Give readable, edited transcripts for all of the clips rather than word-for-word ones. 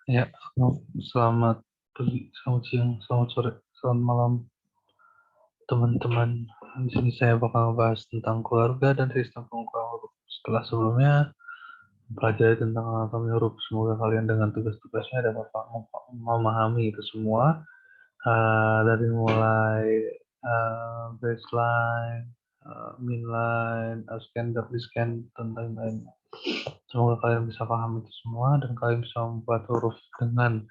Ya, selamat pagi, selamat siang, selamat sore, selamat malam, teman-teman. Di sini saya bakal membahas tentang keluarga dan sistem pengukuran huruf. Setelah sebelumnya pelajari tentang anatomi huruf, semoga kalian dengan tugas-tugasnya dapat memahami itu semua, dari mulai baseline, midline, scan, scan, dan lain-lain. Semoga kalian bisa paham itu semua dan kalian bisa membuat huruf dengan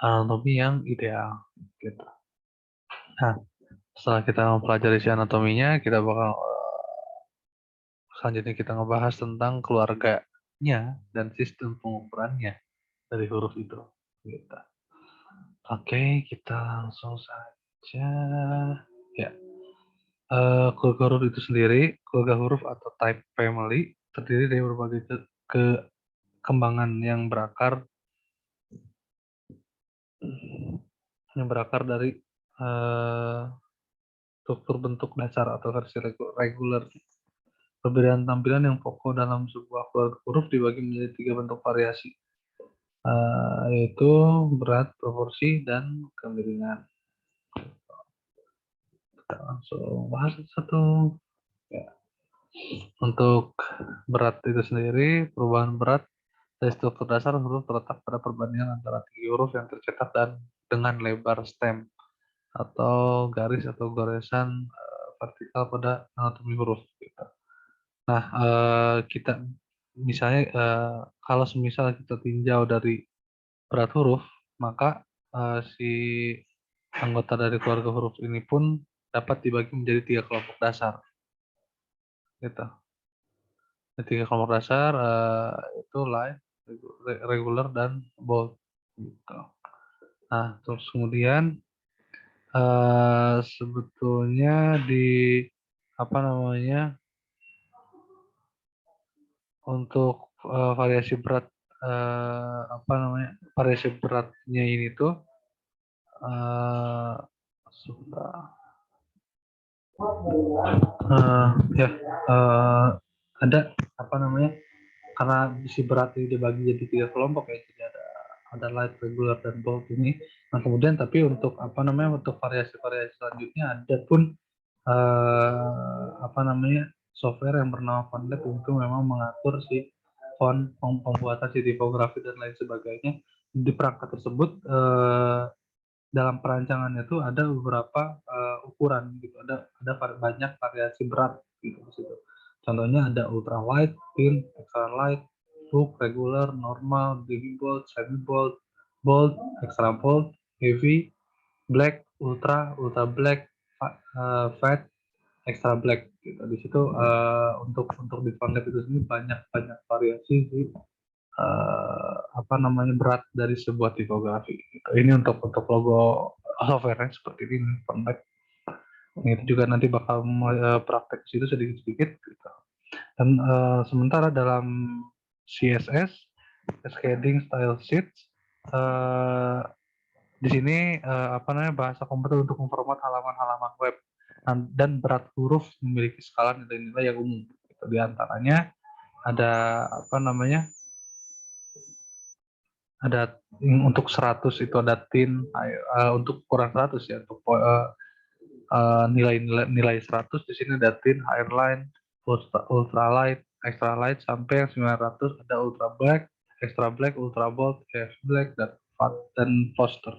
anatomi yang ideal. Gitu. Nah, setelah kita mempelajari si anatominya, kita bakal selanjutnya kita ngebahas tentang keluarganya dan sistem pengukurannya dari huruf itu. Gitu. Oke, kita langsung saja. Ya, keluarga huruf itu sendiri, keluarga huruf atau type family terdiri dari berbagai kekembangan yang berakar dari struktur bentuk dasar atau versi reguler. Perbedaan tampilan yang pokok dalam sebuah keluarga huruf dibagi menjadi 3 bentuk variasi, yaitu berat, proporsi, dan kemiringan. Kita langsung bahas satu. Ya. Untuk berat itu sendiri, perubahan berat dari struktur dasar huruf terletak pada perbandingan antara tinggi huruf yang tercetak dan dengan lebar stem atau garis atau goresan vertikal pada anatomi huruf. Gitu. Nah, kita misalnya kalau semisal kita tinjau dari berat huruf, maka si anggota dari keluarga huruf ini pun dapat dibagi menjadi 3 kelompok dasar. Gitu. Tiga kelompok dasar itu line, regular, dan bold. Gitu. Nah, terus kemudian sebetulnya di apa namanya untuk variasi berat apa namanya variasi beratnya ini tuh sudah ya ada apa namanya karena si berat ini dibagi jadi 3 kelompok ya, jadi ada light, regular, dan bold ini. Nah kemudian tapi untuk apa namanya untuk variasi-variasi selanjutnya ada pun apa namanya software yang bernama FontLab untuk memang mengatur si font, pembuatan si tipografi dan lain sebagainya. Di perangkat tersebut dalam perancangannya itu ada beberapa ukuran gitu, ada banyak variasi berat gitu di situ. Contohnya ada ultralight, thin, extra light, book, regular, normal, baby bold, semi bold, bold, extra bold, heavy, black, ultra, ultra black, fat, extra black gitu. Di situ untuk di font itu sendiri banyak variasi di apa namanya berat dari sebuah tipografi. Gitu. Ini untuk logo software seperti ini font. Itu juga nanti bakal praktek situ sedikit-sedikit. Gitu. Dan sementara dalam CSS, Cascading Style Sheets, di sini apa namanya bahasa komputer untuk memformat halaman-halaman web dan berat huruf memiliki skala nilai-nilai yang umum. Gitu. Di antaranya ada apa namanya ada untuk 100 itu ada thin, untuk ukuran 100 ya untuk nilai 100 di sini ada thin, higher line, ultra light, extra light sampai yang 900 ada ultra black, extra black, ultra bold, heavy black, dan fat dan poster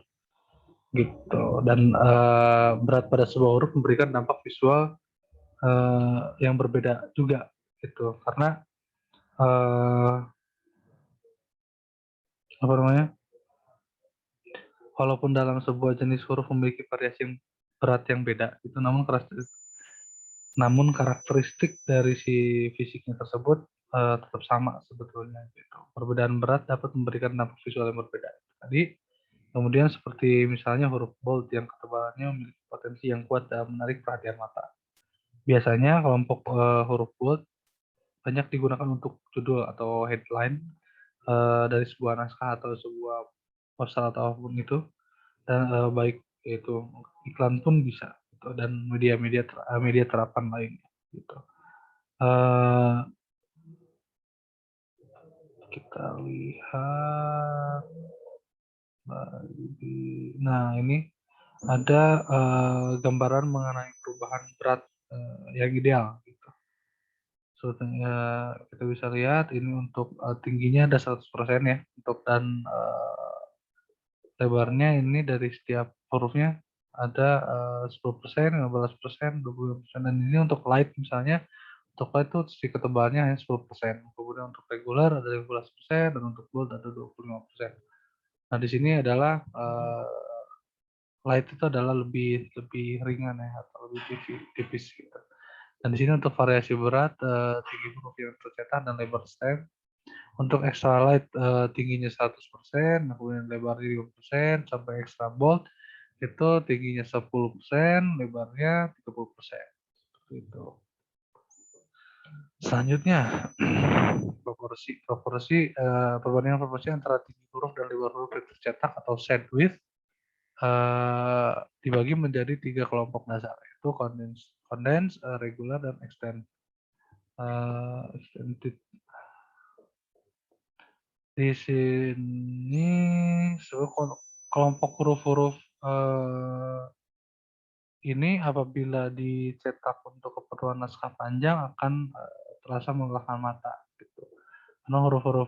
gitu. Dan berat pada sebuah huruf memberikan dampak visual yang berbeda juga gitu karena apa namanya walaupun dalam sebuah jenis huruf memiliki variasi yang berat yang beda itu namun karakteristik dari si fisiknya tersebut tetap sama sebetulnya gitu. Perbedaan berat dapat memberikan dampak visual yang berbeda tadi. Kemudian seperti misalnya huruf bold yang ketebalannya memiliki potensi yang kuat dalam menarik perhatian mata. Biasanya kelompok huruf bold banyak digunakan untuk judul atau headline dari sebuah naskah atau sebuah poster atau apapun itu, dan baik itu iklan pun bisa gitu, dan media terapan lainnya gitu. Kita lihat Nah, ini ada gambaran mengenai perubahan berat yang ideal gitu. Sebetulnya kita bisa lihat ini untuk tingginya ada 100% ya untuk dan lebarnya ini dari setiap hurufnya ada 10%, 15%, 25%, dan ini untuk light misalnya, untuk light itu si ketebalannya hanya 10%. Kemudian untuk regular ada 15% dan untuk bold ada 25%. Nah, di sini adalah light itu adalah lebih lebih ringan ya atau lebih tipis gitu. Dan di sini untuk variasi berat tinggi huruf yang tercetak dan lebar stem. Untuk extra light tingginya 100%, kemudian lebarnya 50% sampai extra bold itu tingginya 10%, lebarnya 30%. Seperti itu. Selanjutnya perbandingan proporsi antara tinggi huruf dan lebar huruf yang tercetak atau set width dibagi menjadi 3 kelompok dasar, yaitu condense, regular, dan extended. Di sini kelompok huruf-huruf ini apabila dicetak untuk keperluan naskah panjang akan terasa melelahkan mata gitu. Karena huruf-huruf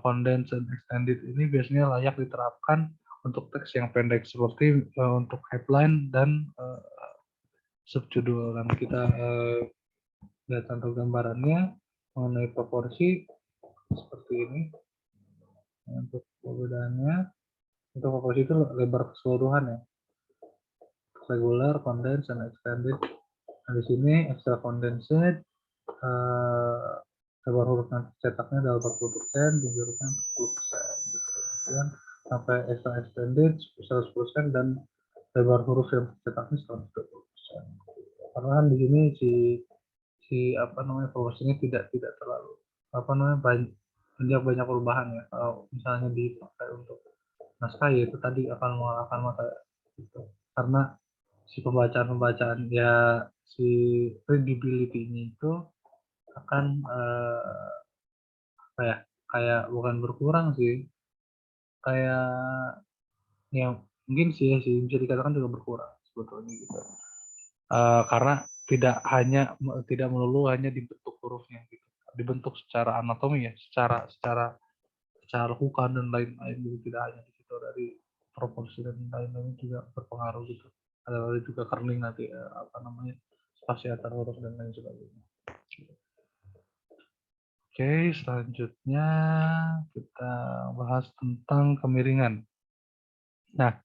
condensed dan extended ini biasanya layak diterapkan untuk teks yang pendek seperti untuk headline dan subjudul. Dan kita lihat contoh gambarannya mengenai proporsi seperti ini. Untuk perbedaannya, untuk proporsi itu lebar keseluruhan ya, regular, condensed, dan extended. Nah, di sini extra condensed lebar huruf cetaknya adalah 40%, tinggi hurufnya 40%. Kemudian sampai extra extended 100% dan lebar huruf yang cetaknya 120%. Karena kan di sini si apa namanya proporsinya tidak terlalu apa namanya banyak perubahan ya. Kalau misalnya dipakai untuk naskah ya itu tadi akan mengalahkan mata gitu. Karena si pembacaan ya si readability-nya itu akan kayak kayak bukan berkurang sih, kayak ya mungkin sih bisa dikatakan juga berkurang sebetulnya gitu. Karena tidak melulu hanya dibentuk hurufnya gitu, dibentuk secara anatomi ya, secara lekukan dan lain-lain gitu, tidak hanya di situ, dari proporsi dan lain-lain juga berpengaruh gitu. Ada juga kerning nanti apa namanya spasi antar huruf dan lain sebagainya. Oke, selanjutnya kita bahas tentang kemiringan. Nah,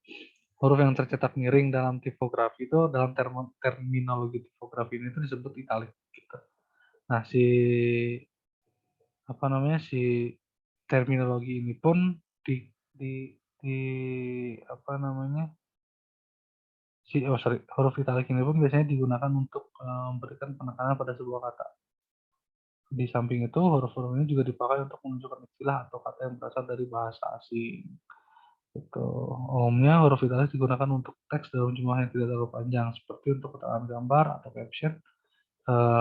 huruf yang tercetak miring dalam tipografi itu dalam terminologi tipografi ini itu disebut italik gitu. Nah, si terminologi ini pun di apa namanya? Huruf italik ini pun biasanya digunakan untuk memberikan penekanan pada sebuah kata. Di samping itu, huruf-huruf ini juga dipakai untuk menunjukkan istilah atau kata yang berasal dari bahasa asing. Gitu. Umumnya huruf italik digunakan untuk teks dalam jumlah yang tidak terlalu panjang, seperti untuk keterangan gambar atau caption,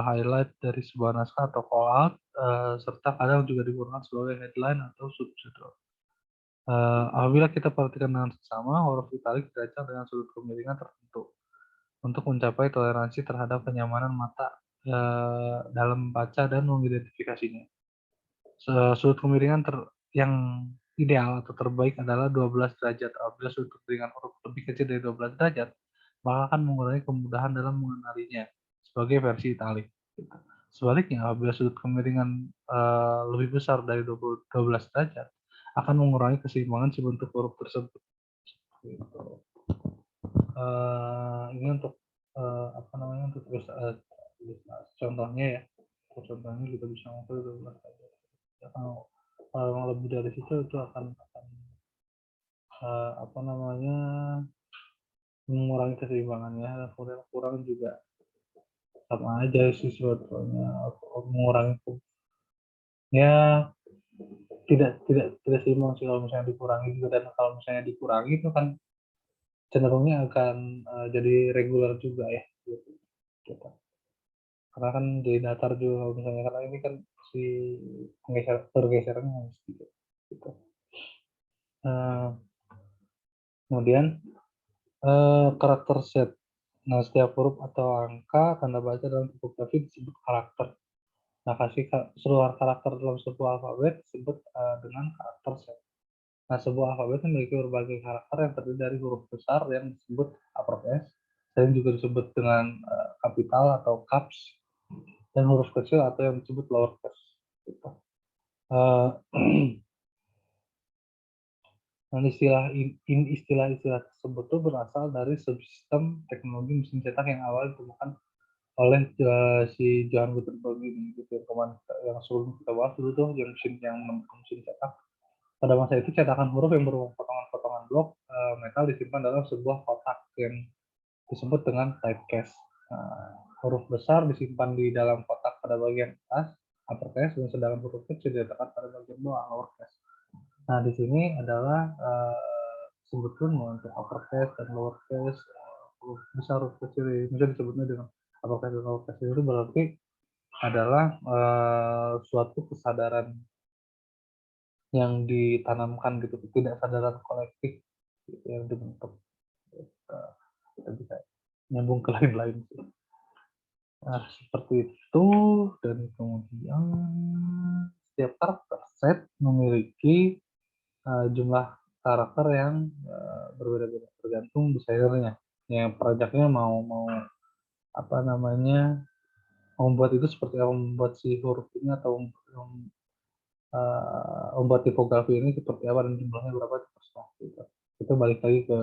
highlight dari sebuah naskah atau call out, serta kadang juga digunakan sebagai headline atau subtitle. Apabila kita perhatikan dengan seksama, huruf italik dirancang dengan sudut kemiringan tertentu untuk mencapai toleransi terhadap kenyamanan mata dalam membaca dan mengidentifikasinya. Sudut kemiringan yang ideal atau terbaik adalah 12 derajat. Apabila sudut kemiringan huruf lebih kecil dari 12 derajat, maka akan mengurangi kemudahan dalam mengenalinya sebagai versi italik. Sebaliknya, apabila sudut kemiringan lebih besar dari 12 derajat, akan mengurangi keseimbangan si bentuk huruf tersebut. Gitu. Ini untuk apa namanya untuk contohnya ya. Contohnya kita bisa ngumpul 12 derajat. Ya, kalau lebih dari situ itu akan apa namanya mengurangi keseimbangannya, dan kemudian kurang juga sama aja sih sebetulnya, mengurangi ya tidak seimbang sih kalau misalnya dikurangi juga, dan kalau misalnya dikurangi itu kan cenderungnya akan jadi regular juga ya gitu. Karena kan jadi datar juga kalau misalnya, karena ini kan si pergeserannya harus gitu. Nah, Kemudian karakter set. Nah, setiap huruf atau angka tanda baca dalam tipografi disebut karakter. Nah, keseluruhan karakter dalam sebuah alfabet disebut dengan karakter set. Nah, sebuah alfabet memiliki berbagai karakter yang terdiri dari huruf besar yang disebut uppercase, dan juga disebut dengan kapital atau caps, dan huruf kecil atau yang disebut lowercase. Gitu. Dan istilah-istilah tersebut itu berasal dari subsistem teknologi mesin cetak yang awal ditemukan oleh si Johann Gutenberg ini, gitu, yang sebelum kita bahas dulu tuh, yang menemukan mesin cetak. Pada masa itu cetakan huruf yang berupa potongan-potongan blok metal disimpan dalam sebuah kotak yang disebut dengan typecast. Nah, huruf besar disimpan di dalam kotak pada bagian atas uppercase, dan sedangkan huruf kecil diletakkan pada bagian bawah lowercase. Nah, di sini adalah sebetulnya untuk uppercase dan lowercase, huruf besar, huruf kecil, bisa disebutnya dengan uppercase dan lowercase, itu berarti adalah suatu kesadaran yang ditanamkan gitu, tidak kesadaran kolektif gitu, yang dibentuk. Kita bisa nyambung ke lain-lain. Nah, seperti itu, dan kemudian setiap karakter set memiliki jumlah karakter yang berbeda-beda tergantung desainernya. Yang perajaknya mau mau apa namanya, membuat itu seperti apa, membuat si huruf ini atau membuat tipografi ini seperti apa dan jumlahnya berapa, terserah gitu. Itu balik lagi ke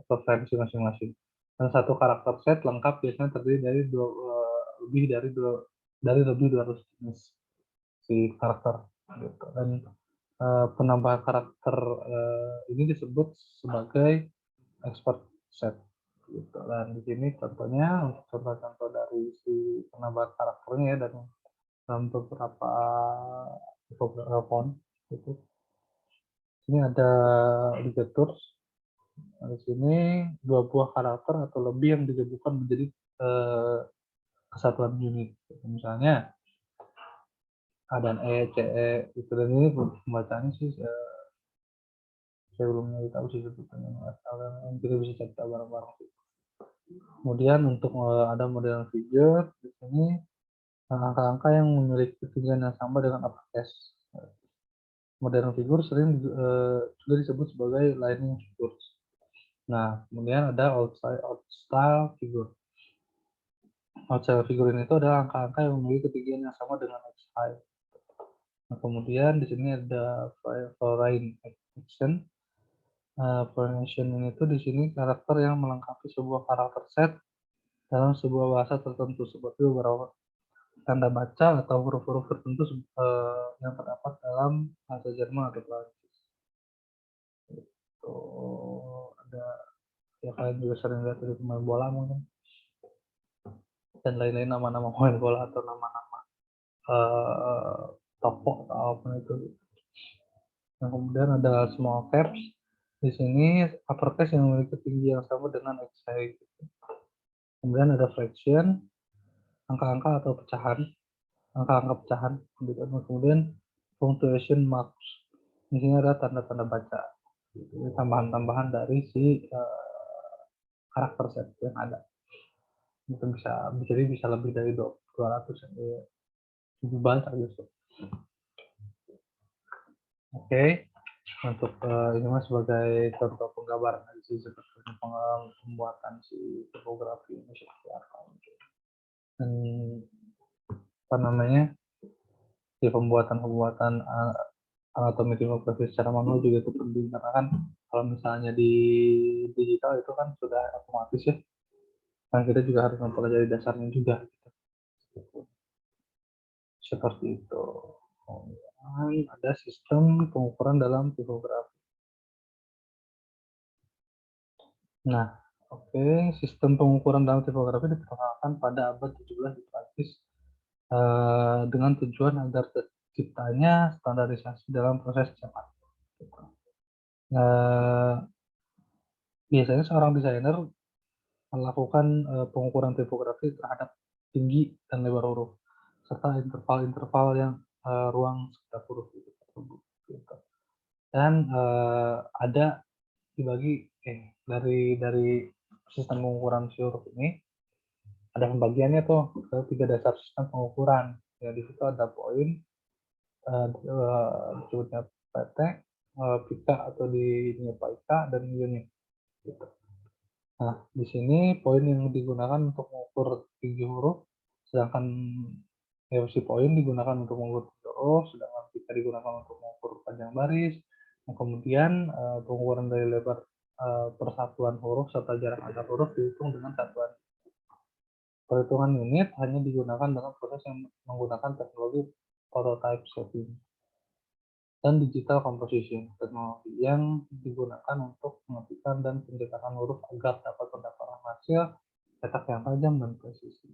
preferensi masing-masing. Dan satu karakter set lengkap biasanya terdiri dari lebih 200 jenis si karakter gitu. Dan penambahan karakter ini disebut sebagai expert set gitu. Dan di sini contohnya, untuk contoh-contoh dari si penambahan karakternya ya, dan dalam beberapa font gitu. Ini ada ligatures. Nah, di sini dua buah karakter atau lebih yang digabungkan menjadi kesatuan unit. Misalnya A dan E, C, E, itu, dan ini pembacaannya sih saya belum tahu sih sebetulnya, yang kita bisa cek bareng-bareng. Kemudian untuk ada model figure, di sini angka-angka yang memiliki ketinggian yang sama dengan uppercase. Modern figure sering juga disebut sebagai lining figures. Nah, kemudian ada old-style figure. Old-style figure ini itu adalah angka-angka yang memiliki ketinggian yang sama dengan X-high. Nah, kemudian di sini ada foreign action. Foreign action ini tuh di sini karakter yang melengkapi sebuah karakter set dalam sebuah bahasa tertentu, seperti beberapa tanda baca atau huruf-huruf tertentu yang terdapat dalam bahasa Jerman atau Prancis. Itu ada, ya kalian juga sering lihat dari pemain bola mungkin, dan lain-lain, nama-nama pemain bola atau nama-nama tokoh atau apa itu. Nah, kemudian ada small caps. Di sini uppercase yang memiliki tinggi yang sama dengan X-high. Kemudian ada fraction, angka-angka atau pecahan, angka-angka pecahan. Kemudian punctuation marks. Di sini ada tanda-tanda baca. Ini tambahan-tambahan dari si karakter set yang ada. Itu bisa lebih dari 200 ya, lebih banyak gitu. Oke, untuk ini mas sebagai contoh penggambaran sih seperti pengalaman pembuatan si topografi ini seperti apa gitu. Dan apa namanya, di pembuatan anatomi tipografi secara manual juga itu penting, karena kan kalau misalnya di digital itu kan sudah otomatis ya, kan kita juga harus mempelajari dasarnya juga gitu. Seperti itu. Kemudian ada sistem pengukuran dalam tipografi. Nah, oke, sistem pengukuran dalam tipografi diperkenalkan pada abad 17 di Prancis dengan tujuan agar terciptanya standarisasi dalam proses cetak. Biasanya seorang desainer melakukan pengukuran tipografi terhadap tinggi dan lebar huruf, serta interval-interval yang ruang sekitar huruf itu. Dan ada dibagi dari sistem pengukuran si huruf ini ada pembagiannya tuh ke 3 dasar sistem pengukuran. Ya di situ ada poin, disebutnya PT, pika atau di ini PIK dan unit. Gitu. Nah, di sini poin yang digunakan untuk mengukur tinggi huruf, sedangkan si poin digunakan untuk mengukur tinggi huruf, sedangkan pika digunakan untuk mengukur panjang baris. Nah, kemudian pengukuran dari lebar persatuan huruf serta jarak antar huruf dihitung dengan satuan. Perhitungan unit hanya digunakan dalam proses yang menggunakan teknologi prototype setting dan digital composition, teknologi yang digunakan untuk mengetikkan dan pencetakan huruf agar dapat mendapatkan hasil cetak yang tajam dan presisi.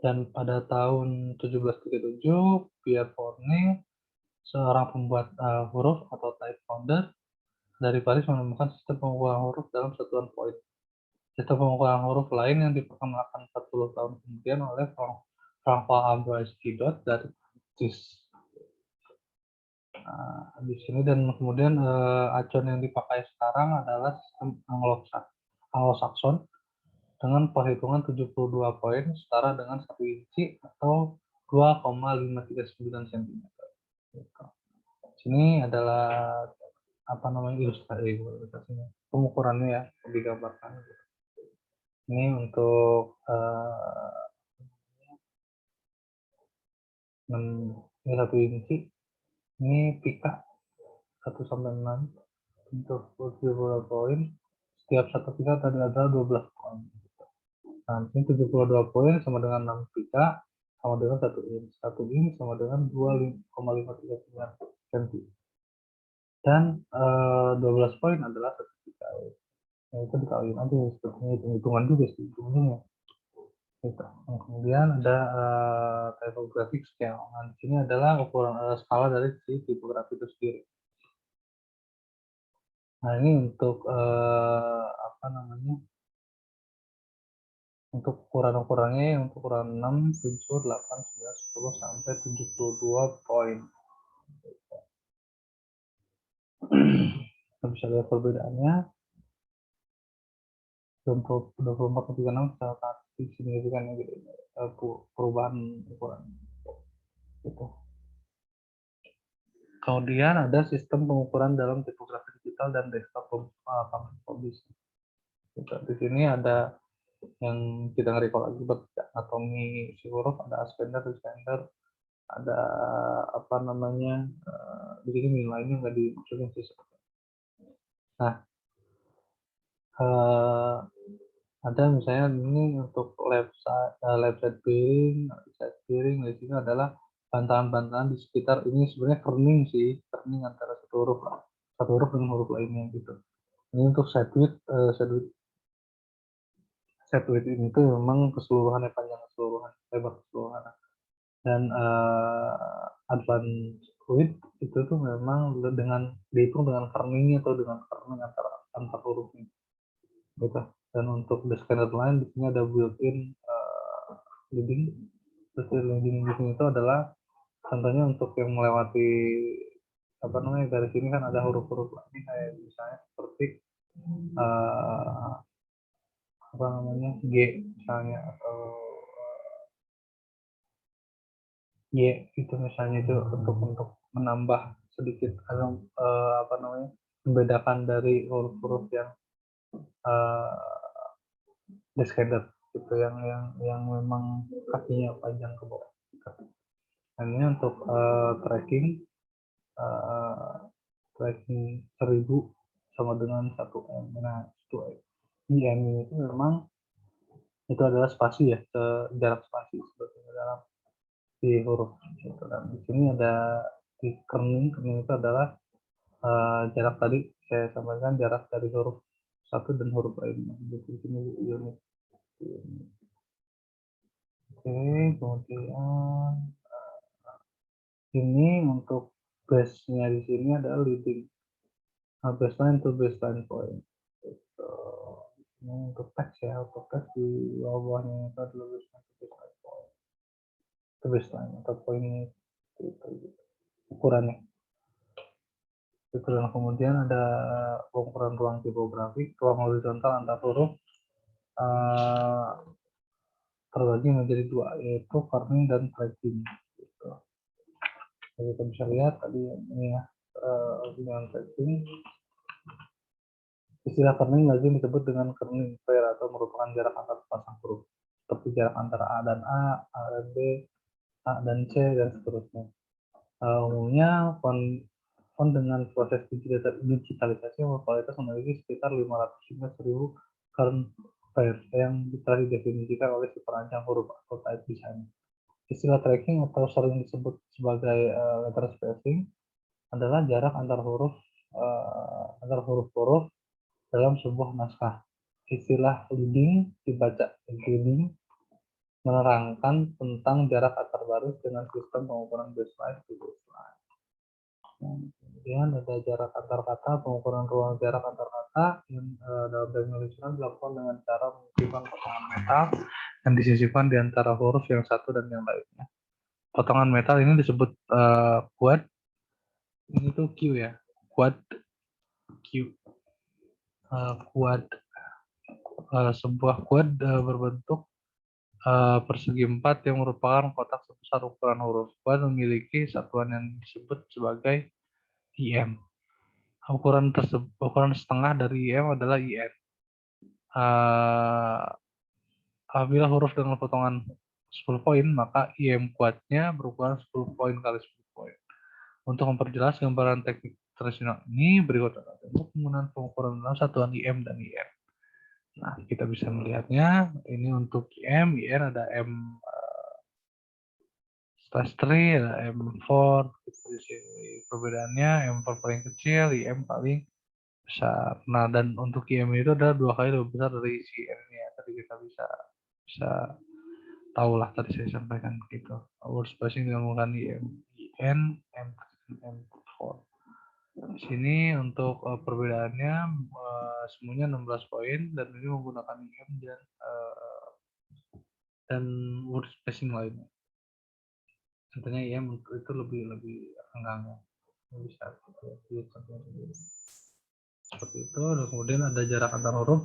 Dan pada tahun 1737, Pierre Fournier, seorang pembuat huruf atau type founder dari Paris, menemukan sistem pengukuran huruf dalam satuan poin. Sistem pengukuran huruf lain yang diperkenalkan 40 tahun kemudian oleh François-Ambroise Guidot dari Prancis. Di sini dan kemudian acuan yang dipakai sekarang adalah sistem Anglo-Saxon dengan perhitungan 72 poin setara dengan 1 inci atau 2,539 cm. Gitu. Sini adalah ilustrasinya, pengukurannya ya digambarkan. Ini untuk ini 1 inci, ini pika 1 sampai 6 untuk 72 poin. Setiap satu pika tadi adalah 12 poin. Nah, ini 72 poin sama dengan 6 pika sama dengan 1 inch. 1 inch sama dengan 2,539 cm. Dan 12 poin adalah 1 pika. Nah, itu dikaliin aja sebetulnya hitung-hitungan juga sih ujungnya. Gitu. Nah, kemudian ada typographic scale. Nah, di sini adalah ukuran skala dari si tipografi itu sendiri. Nah, ini untuk untuk ukuran-ukurannya, untuk ukuran 6, 7, 8, 9, 10 sampai 72 poin. Kita bisa lihat perbedaannya. Untuk 24 ke 36 sangat signifikan gitu, perubahan ukuran. Gitu. Kemudian ada sistem pengukuran dalam tipografi digital dan desktop publishing. Di sini ada yang kita nge-recall lagi anatomi si huruf, ada aspender, descender, ada di sini nilainya nggak dimasukin sih. Nah, ada misalnya ini untuk left side bearing, di sini adalah bantahan-bantahan di sekitar ini, sebenarnya kerning antara satu huruf dengan huruf lainnya gitu. Ini untuk side width ini tuh memang keseluruhannya, panjang keseluruhan, lebar keseluruhan. Dan advance width itu tuh memang dihitung dengan kerningnya atau dengan kerning antar hurufnya gitu. Dan untuk the scanner line di sini ada built-in leading. Terus leading di sini itu adalah contohnya untuk yang melewati garis ini kan ada huruf-huruf lain kayak misalnya seperti G misalnya, atau Y itu misalnya, itu untuk menambah sedikit atau membedakan dari huruf-huruf yang descended gitu, yang memang kakinya panjang ke bawah. Dan ini untuk tracking 1000 sama dengan 1 M. Nah, di M itu memang itu adalah spasi ya, jarak spasi sebetulnya dalam di huruf gitu. Dan di sini ada di kerning itu adalah jarak tadi saya sampaikan, jarak dari huruf satu dan huruf lainnya. Di sini unit. Oke, kemudian ini untuk base-nya di sini adalah leading baseline to baseline point. Gitu. Ini untuk teks ya, untuk teks di bawahnya itu adalah baseline to baseline point. Itu baseline atau poin itu ukurannya. Itu, dan kemudian ada pengukuran ruang tipografik, ruang horizontal antar huruf terbagi menjadi dua, yaitu kerning dan tracking. Gitu. Jadi kita bisa lihat tadi ini ya, dengan tracking. Istilah kerning lazim disebut dengan kerning pair atau merupakan jarak antar pasang huruf, seperti jarak antara A dan A dan B, A dan C, dan seterusnya. Umumnya font dengan proses digitalisasi kualitas memiliki sekitar 500 hingga 1000 kern pair yang telah didefinisikan oleh si perancang huruf atau type design. Istilah tracking atau sering disebut sebagai letter spacing adalah jarak antar huruf dalam sebuah naskah. Istilah leading dibaca leading menerangkan tentang jarak antar baris dengan sistem pengukuran baseline to baseline. Kemudian ada jarak antar kata, pengukuran ruang jarak antar kata yang dalam penulisan dilakukan dengan cara menyisipkan potongan metal yang disisipkan di antara huruf yang satu dan yang lainnya. Potongan metal ini disebut quad. Ini tuh Q ya, quad Q. Quad sebuah quad berbentuk persegi 4 yang merupakan kotak sebesar ukuran huruf. Quad memiliki satuan yang disebut sebagai IM. Ukuran setengah dari IM adalah IN. Apabila huruf dengan potongan 10 poin, maka IM quadnya berukuran 10 poin kali 10 poin. Untuk memperjelas gambaran teknik tradisional ini, berikut adalah penggunaan pengukuran dalam satuan IM dan IN. Nah, kita bisa melihatnya. Ini untuk IM, IN ada M/3, ada M4. Di sini perbedaannya M4 paling kecil, IM paling besar. Nah, dan untuk IM itu adalah 2 kali lebih besar dari si N ini ya. Tadi kita bisa tahu lah, tadi saya sampaikan gitu. Word spacing dengan menggunakan IM, IN, M4. Di sini untuk perbedaannya semuanya 16 poin, dan ini menggunakan IM dan word spacing lainnya. Contohnya IM itu lebih renggang ya. Bisa seperti itu. Dan kemudian ada jarak antar huruf,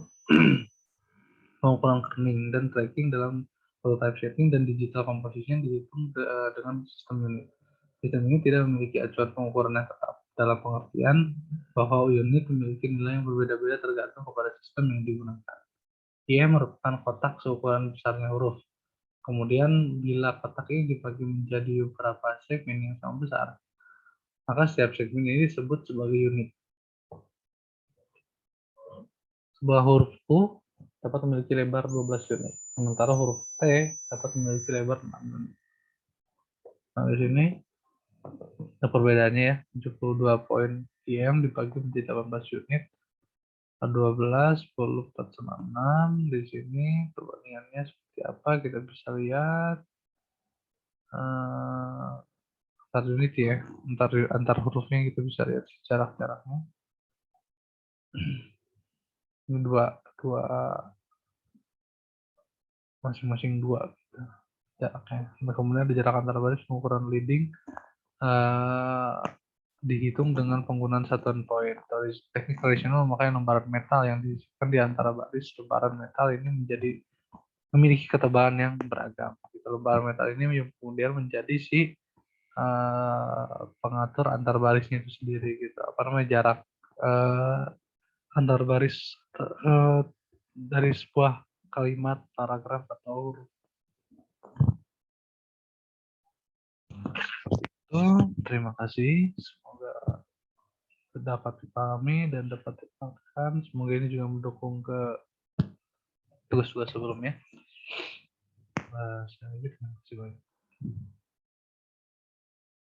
pengukuran kerning dan tracking dalam prototype shaping dan digital composition dihitung dengan sistem unit. Sistem ini tidak memiliki acuan pengukuran yang tetap, dalam pengertian bahwa unit memiliki nilai yang berbeda-beda tergantung kepada sistem yang digunakan. Ia merupakan kotak seukuran besarnya huruf. Kemudian bila kotak ini dibagi menjadi beberapa segmen yang sama besar, maka setiap segmen ini disebut sebagai unit. Sebuah huruf U dapat memiliki lebar 12 unit, sementara huruf T dapat memiliki lebar 6 unit. Nah, di sini ada perbedaannya ya, 72 poin IM dibagi menjadi 18 unit, 12, 10, 4, 6. Di sini perbandingannya seperti apa, kita bisa lihat antar unit ya, antar hurufnya kita bisa lihat jarak-jaraknya. Ini dua masing-masing 2 gitu, jaraknya. Nah, kemudian ada jarak antar baris, pengukuran leading dihitung dengan penggunaan satuan poin. Teknik tradisional memakai lembaran metal yang disimpan di antara baris. Lembaran metal ini memiliki ketebalan yang beragam. Gitu. Lembaran metal ini kemudian menjadi si pengatur antar barisnya itu sendiri. Gitu. Apa namanya, jarak antar baris dari sebuah kalimat, paragraf, atau huruf. Terima kasih. Semoga dapat dipahami dan dapat dipraktikkan. Semoga ini juga mendukung ke tugas-tugas sebelumnya. Terima kasih banyak.